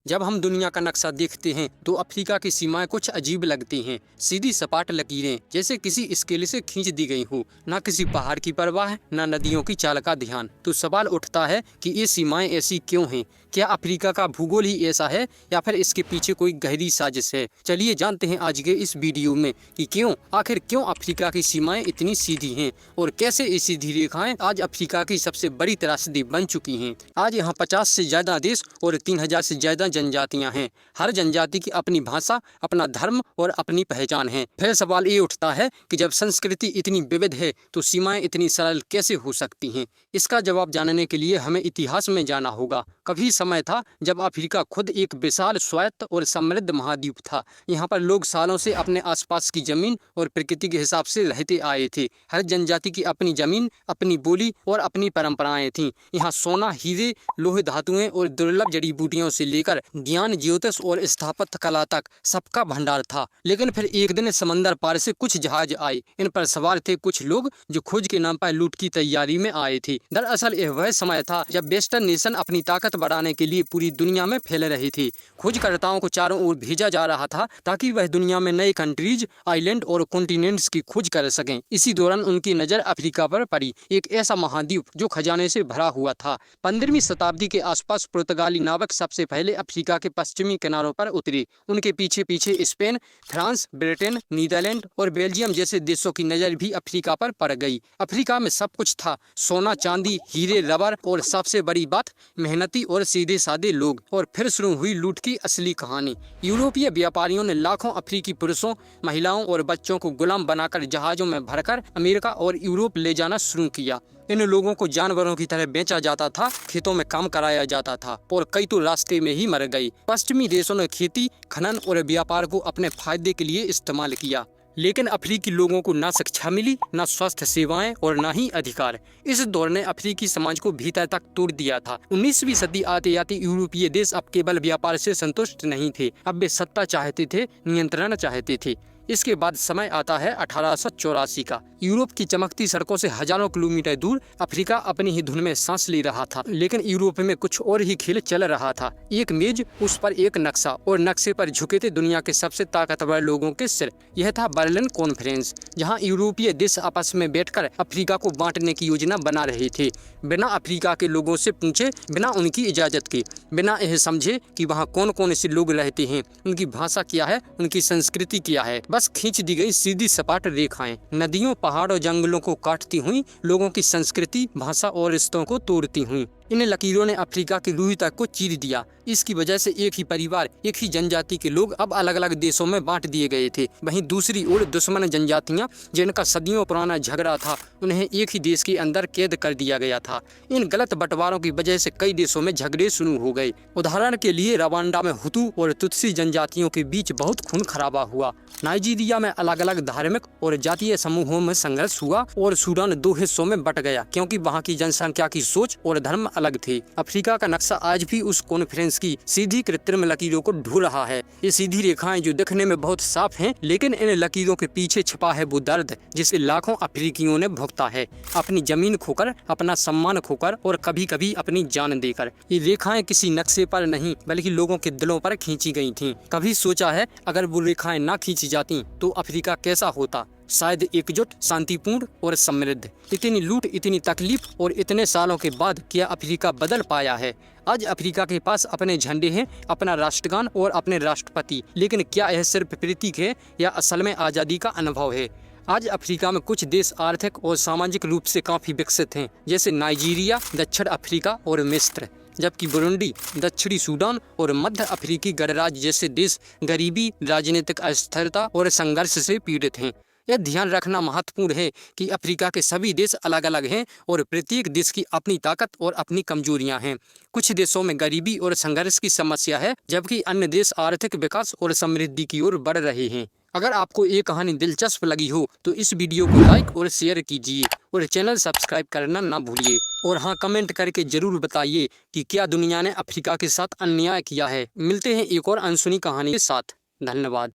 जब हम दुनिया का नक्शा देखते हैं तो अफ्रीका की सीमाएं कुछ अजीब लगती हैं। सीधी सपाट लकीरें जैसे किसी स्केल से खींच दी गई हो। ना किसी पहाड़ की परवाह, ना नदियों की चाल का ध्यान। तो सवाल उठता है कि ये सीमाएं ऐसी क्यों हैं? क्या अफ्रीका का भूगोल ही ऐसा है या फिर इसके पीछे कोई गहरी साजिश है? चलिए जानते हैं आज के इस वीडियो में कि आखिर क्यों अफ्रीका की सीमाएं इतनी सीधी हैं और कैसे ये सीधी रेखाएं आज अफ्रीका की सबसे बड़ी त्रासदी बन चुकी हैं। आज यहाँ 50 से ज्यादा देश और 3000 से ज्यादा जनजातियां हैं। हर जनजाति की अपनी भाषा, अपना धर्म और अपनी पहचान है। फिर सवाल ये उठता है कि जब संस्कृति इतनी विविध है तो सीमाएं इतनी सरल कैसे हो सकती हैं? इसका जवाब जानने के लिए हमें इतिहास में जाना होगा। कभी समय था जब अफ्रीका खुद एक विशाल, स्वायत्त और समृद्ध महाद्वीप था। यहाँ पर लोग सालों से अपने आसपास की जमीन और प्रकृति के हिसाब से रहते आए थे। हर जनजाति की अपनी जमीन, अपनी बोली और अपनी परंपराएं थीं। यहाँ सोना, हीरे, लोहे धातुएं और दुर्लभ जड़ी बूटियों से लेकर ज्ञान, ज्योतिष और स्थापत्य कला तक सबका भंडार था। लेकिन फिर एक दिन समंदर पार से कुछ जहाज आए। इन पर सवार थे कुछ लोग जो खोज के नाम पर लूट की तैयारी में आए थे। दरअसल यह वह समय था जब वेस्टर्न नेशन अपनी ताकत बढ़ाने के लिए पूरी दुनिया में फैल रहे थे। खोजकर्ताओं को चारों ओर भेजा जा रहा था ताकि वह दुनिया में नए कंट्रीज, आइलैंड और कॉन्टिनेंट्स की खोज कर सकें। इसी दौरान उनकी नजर अफ्रीका पर पड़ी, एक ऐसा महाद्वीप जो खजाने से भरा हुआ था। 15वीं शताब्दी के आसपास पुर्तगाली नाविक सबसे पहले अफ्रीका के पश्चिमी किनारों पर उतरे। उनके पीछे पीछे स्पेन, फ्रांस, ब्रिटेन, नीदरलैंड और बेल्जियम जैसे देशों की नजर भी अफ्रीका पर पड़ गई। अफ्रीका में सब कुछ था, सोना, चांदी, हीरे, रबर और सबसे बड़ी बात, मेहनती और सीधे साधे लोग। और फिर शुरू हुई लूट की असली कहानी। यूरोपीय व्यापारियों ने लाखों अफ्रीकी पुरुषों, महिलाओं और बच्चों को गुलाम बनाकर जहाजों में भरकर अमेरिका और यूरोप ले जाना शुरू किया। इन लोगों को जानवरों की तरह बेचा जाता था, खेतों में काम कराया जाता था और कई तो रास्ते में ही मर गए। पश्चिमी देशों ने खेती, खनन और व्यापार को अपने फायदे के लिए इस्तेमाल किया। लेकिन अफ्रीकी लोगों को ना शिक्षा मिली, ना स्वास्थ्य सेवाएं और ना ही अधिकार। इस दौर ने अफ्रीकी समाज को भीतर तक तोड़ दिया था। 19वीं सदी आते आते यूरोपीय देश अब केवल व्यापार से संतुष्ट नहीं थे, अब वे सत्ता चाहते थे, नियंत्रण चाहते थे। इसके बाद समय आता है 1884 का। यूरोप की चमकती सड़कों से हजारों किलोमीटर दूर अफ्रीका अपनी ही धुन में सांस ले रहा था। लेकिन यूरोप में कुछ और ही खेल चल रहा था। एक मेज, उस पर एक नक्शा और नक्शे पर झुके थे दुनिया के सबसे ताकतवर लोगों के सिर। यह था बर्लिन कॉन्फ्रेंस, जहां यूरोपीय देश आपस में बैठकर अफ्रीका को बांटने की योजना बना रहे थे। बिना अफ्रीका के लोगों से पूछे, बिना उनकी इजाजत के, बिना यह समझे कि वहाँ कौन कौन से लोग रहते हैं, उनकी भाषा क्या है, उनकी संस्कृति क्या है। बस खींच दी गई सीधी सपाट रेखाएं, नदियों, पहाड़ और जंगलों को काटती हुई, लोगों की संस्कृति, भाषा और रिश्तों को तोड़ती हुई। इन लकीरों ने अफ्रीका की रूह तक को चीर दिया। इसकी वजह से एक ही परिवार, एक ही जनजाति के लोग अब अलग अलग देशों में बांट दिए गए थे। वहीं दूसरी ओर दुश्मन जनजातियां, जिनका सदियों पुराना झगड़ा था, उन्हें एक ही देश के अंदर कैद कर दिया गया था। इन गलत बंटवारों की वजह से कई देशों में झगड़े शुरू हो गए। उदाहरण के लिए रवांडा में हुतू और तुत्सी जनजातियों के बीच बहुत खून खराबा हुआ। नाइजीरिया में अलग अलग धार्मिक और जातीय समूहों में संघर्ष हुआ और सूडान दो हिस्सों में बट गया क्योंकि वहाँ की जनसंख्या की सोच और धर्म अलग थे। अफ्रीका का नक्शा आज भी उस कॉन्फ्रेंस की सीधी कृत्रिम लकीरों को ढूंढ रहा है। ये सीधी रेखाएं जो दिखने में बहुत साफ हैं, लेकिन इन लकीरों के पीछे छिपा है वो दर्द जिसे लाखों अफ्रीकियों ने भुगता है, अपनी जमीन खोकर, अपना सम्मान खोकर और कभी कभी अपनी जान देकर। ये रेखाएं किसी नक्शे पर नहीं बल्कि लोगों के दिलों पर खींची गई थीं। कभी सोचा है अगर वो रेखाएं ना खींची जाती तो अफ्रीका कैसा होता? शायद एकजुट, शांतिपूर्ण और समृद्ध। इतनी लूट, इतनी तकलीफ और इतने सालों के बाद क्या अफ्रीका बदल पाया है? आज अफ्रीका के पास अपने झंडे हैं, अपना राष्ट्रगान और अपने राष्ट्रपति। लेकिन क्या यह सिर्फ प्रतीक है या असल में आज़ादी का अनुभव है? आज अफ्रीका में कुछ देश आर्थिक और सामाजिक रूप से काफ़ी विकसित हैं, जैसे नाइजीरिया, दक्षिण अफ्रीका और मिस्र। जबकि बुरुंडी, दक्षिणी सूडान और मध्य अफ्रीकी गणराज्य जैसे देश गरीबी, राजनीतिक अस्थिरता और संघर्ष से पीड़ित हैं। यह ध्यान रखना महत्वपूर्ण है कि अफ्रीका के सभी देश अलग अलग हैं और प्रत्येक देश की अपनी ताकत और अपनी कमजोरियां हैं। कुछ देशों में गरीबी और संघर्ष की समस्या है, जबकि अन्य देश आर्थिक विकास और समृद्धि की ओर बढ़ रहे हैं। अगर आपको ये कहानी दिलचस्प लगी हो तो इस वीडियो को लाइक और शेयर कीजिए और चैनल सब्सक्राइब करना ना भूलिए। और हाँ, कमेंट करके जरूर बताइए कि क्या दुनिया ने अफ्रीका के साथ अन्याय किया है। मिलते हैं एक और अनसुनी कहानी के साथ। धन्यवाद।